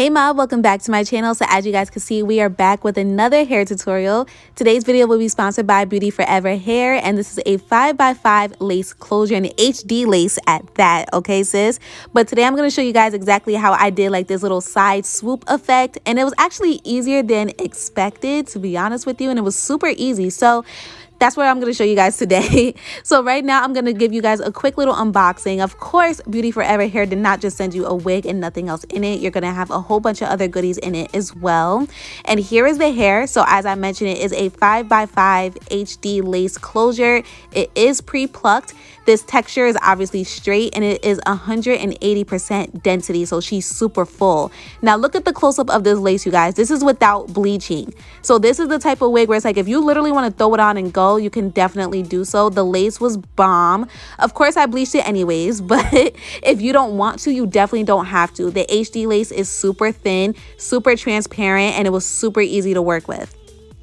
Hey Ma, welcome back to my channel. So as you guys can see, we are back with another hair tutorial. Today's video will be sponsored by Beautyforeverhair, and this is a 5x5 lace closure, and HD lace at that, okay sis? But today I'm going to show you guys exactly how I did like this little side swoop effect, and it was actually easier than expected, to be honest with you, and it was super easy. So that's what I'm going to show you guys today. So right now I'm going to give you guys a quick little unboxing. Of course, Beautyforeverhair did not just send you a wig and nothing else in it. You're going to have a whole bunch of other goodies in it as well. And here is the hair. So as I mentioned, it is a 5x5 HD lace closure. It is pre-plucked. This texture is obviously straight, and it is 180% density, so she's super full. Now look at the close-up of this lace, you guys. This is without bleaching. So this is the type of wig where it's like if you literally want to throw it on and go, you can definitely do so. The lace was bomb. Of course, I bleached it anyways, but if you don't want to, you definitely don't have to. The HD lace is super thin, super transparent, and it was super easy to work with.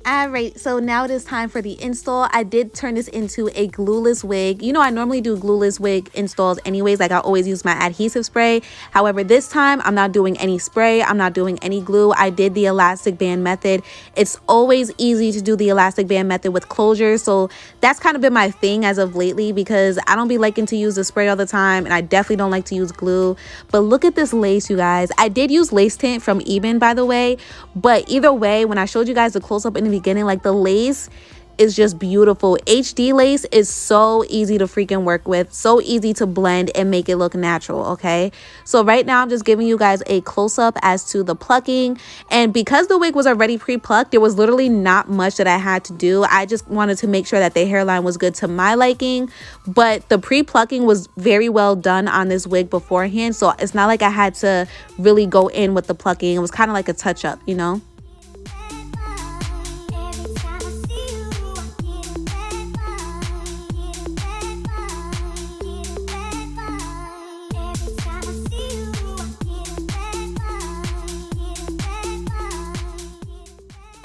Alright, so now it is time for the install. I did turn this into a glueless wig. You know, I normally do glueless wig installs anyways. Like I always use my adhesive spray. However, this time I'm not doing any spray. I'm not doing any glue. I did the elastic band method. It's always easy to do the elastic band method with closures. So that's kind of been my thing as of lately, because I don't be liking to use the spray all the time, and I definitely don't like to use glue. But look at this lace, you guys. I did use lace tint from Ebin, by the way. But either way, when I showed you guys the close-up in the beginning, like the lace is just beautiful. HD lace is so easy to freaking work with, so easy to blend and make it look natural. Okay, so right now I'm just giving you guys a close-up as to the plucking, and because the wig was already pre-plucked, there was literally not much that I had to do. I just wanted to make sure that the hairline was good to my liking, but the pre-plucking was very well done on this wig beforehand, so it's not like I had to really go in with the plucking. It was kind of like a touch-up, you know.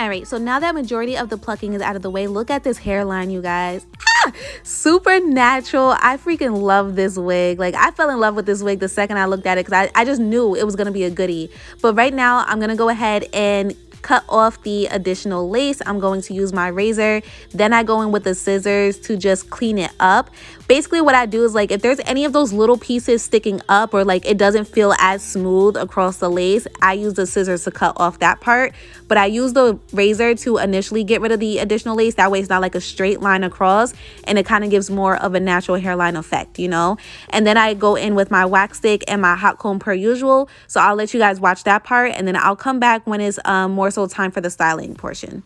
Alright, so now that majority of the plucking is out of the way, look at this hairline, you guys. Super natural. I freaking love this wig. Like, I fell in love with this wig the second I looked at it, because I just knew it was going to be a goodie. But right now, I'm going to go ahead and cut off the additional lace. I'm going to use my razor. Then I go in with the scissors to just clean it up. Basically what I do is, like, if there's any of those little pieces sticking up, or like it doesn't feel as smooth across the lace, I use the scissors to cut off that part. But I use the razor to initially get rid of the additional lace. That way it's not like a straight line across, and it kind of gives more of a natural hairline effect, you know. And then I go in with my wax stick and my hot comb per usual. So I'll let you guys watch that part, and then I'll come back when it's more so time for the styling portion.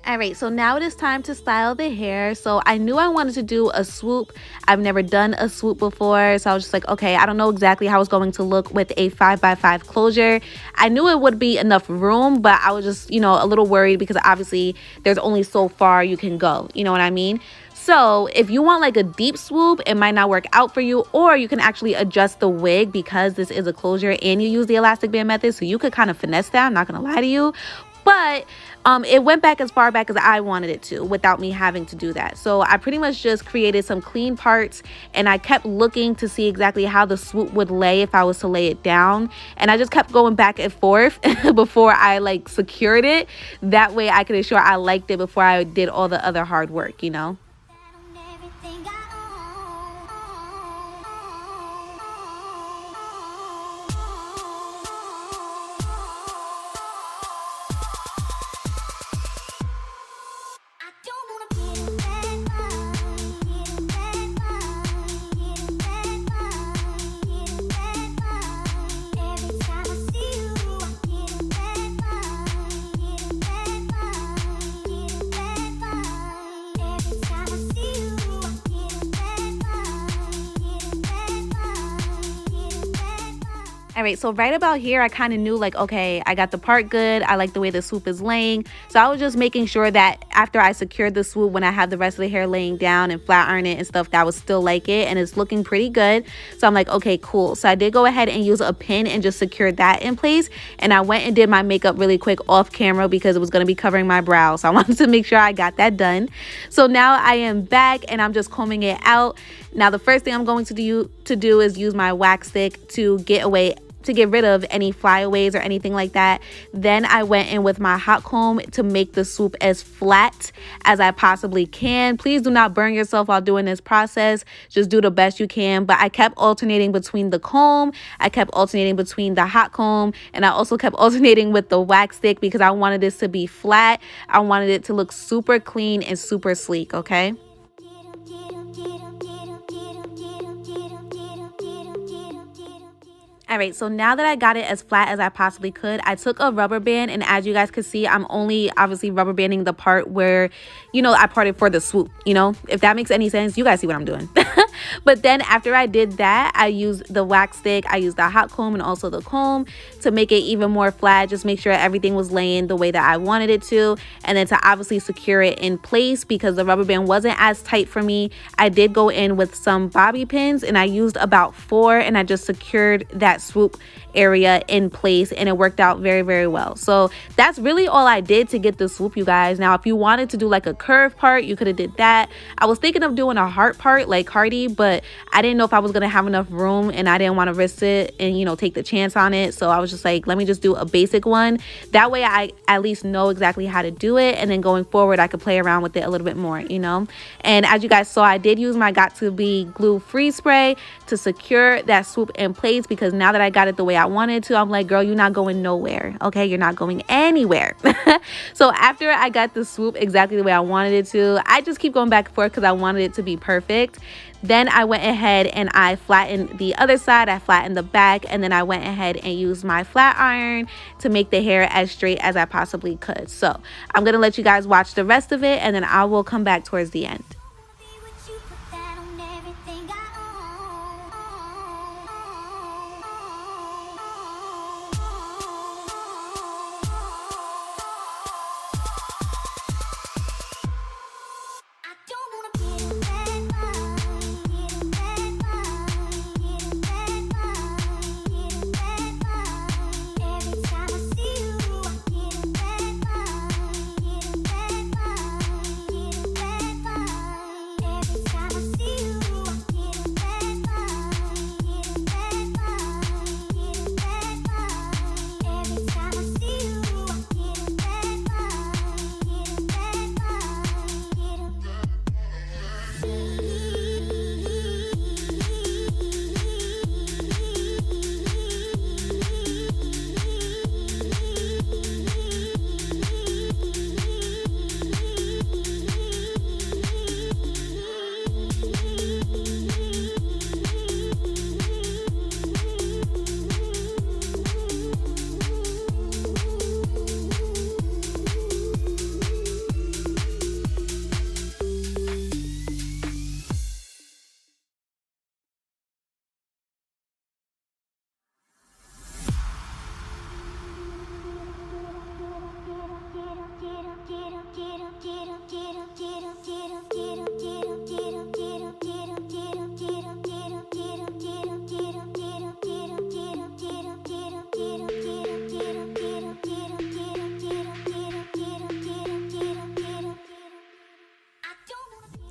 Alright, so now it is time to style the hair. So I knew I wanted to do a swoop. I've never done a swoop before, so I was just like, okay, I don't know exactly how it's going to look with a 5x5 closure. I knew it would be enough room, but I was just, you know, a little worried, because obviously there's only so far you can go, you know what I mean? So if you want like a deep swoop, it might not work out for you, or you can actually adjust the wig, because this is a closure and you use the elastic band method, so you could kind of finesse that, I'm not gonna lie to you. But it went back as far back as I wanted it to without me having to do that. So I pretty much just created some clean parts, and I kept looking to see exactly how the swoop would lay if I was to lay it down. And I just kept going back and forth before I like secured it. That way I could ensure I liked it before I did all the other hard work, you know. All right, so right about here, I kind of knew like, okay, I got the part good. I like the way the swoop is laying. So I was just making sure that after I secured the swoop, when I have the rest of the hair laying down and flat iron it and stuff, that was still like it and it's looking pretty good. So I'm like, okay, cool. So I did go ahead and use a pin and just secure that in place. And I went and did my makeup really quick off camera because it was going to be covering my brow. So I wanted to make sure I got that done. So now I am back and I'm just combing it out. Now the first thing I'm going to do is use my wax stick to get rid of any flyaways or anything like that. Then I went in with my hot comb to make the swoop as flat as I possibly can. Please do not burn yourself while doing this process. Just do the best you can. But I kept alternating between the comb, I kept alternating between the hot comb, and I also kept alternating with the wax stick because I wanted this to be flat. I wanted it to look super clean and super sleek, okay? All right, so now that I got it as flat as I possibly could, I took a rubber band, and as you guys can see, I'm only obviously rubber banding the part where, you know, I parted for the swoop, you know, if that makes any sense. You guys see what I'm doing. But then after I did that, I used the wax stick, I used the hot comb and also the comb to make it even more flat, just make sure everything was laying the way that I wanted it to, and then to obviously secure it in place because the rubber band wasn't as tight for me. I did go in with some bobby pins and I used about 4, and I just secured that swoop area in place, and it worked out very, very well. So that's really all I did to get the swoop, you guys. Now if you wanted to do like a curve part, you could have did that. I was thinking of doing a heart part like Cardi, but I didn't know if I was gonna have enough room, and I didn't want to risk it and, you know, take the chance on it. So I was just like, let me just do a basic one. That way I at least know exactly how to do it, and then going forward I could play around with it a little bit more, you know. And as you guys saw, I did use my Got To Be glue free spray to secure that swoop in place, because now that I got it the way I wanted to, I'm like, girl, you're not going nowhere, okay? You're not going anywhere. So after I got the swoop exactly the way I wanted it to, I just keep going back and forth because I wanted it to be perfect. Then I went ahead and I flattened the other side, I flattened the back, and then I went ahead and used my flat iron to make the hair as straight as I possibly could. So I'm gonna let you guys watch the rest of it, and then I will come back towards the end.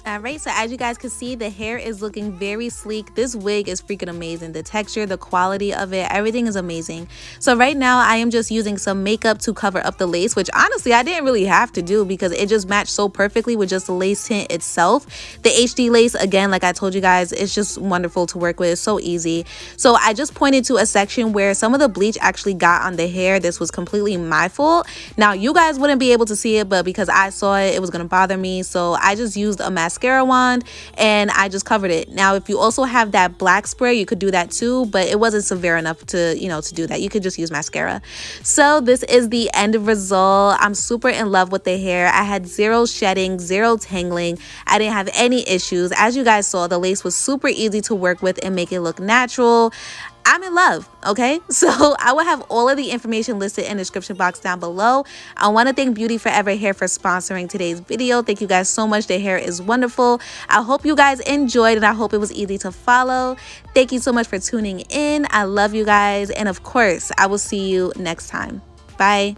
Alright, so as you guys can see, the hair is looking very sleek. This wig is freaking amazing. The texture, the quality of it, everything is amazing. So right now I am just using some makeup to cover up the lace, which honestly I didn't really have to do because it just matched so perfectly with just the lace tint itself. The HD lace, again, like I told you guys, it's just wonderful to work with. It's so easy. So I just pointed to a section where some of the bleach actually got on the hair. This was completely my fault. Now you guys wouldn't be able to see it, but because I saw it, it was gonna bother me. So I just used a mascara wand and I just covered it. Now if you also have that black spray, you could do that too, but it wasn't severe enough to, you know, to do that. You could just use mascara. So this is the end result. I'm super in love with the hair. I had zero shedding, zero tangling. I didn't have any issues. As you guys saw, the lace was super easy to work with and make it look natural. I'm in love, okay? So I will have all of the information listed in the description box down below. I want to thank Beauty Forever Hair for sponsoring today's video. Thank you guys so much. Their hair is wonderful. I hope you guys enjoyed and I hope it was easy to follow. Thank you so much for tuning in. I love you guys. And of course, I will see you next time. Bye.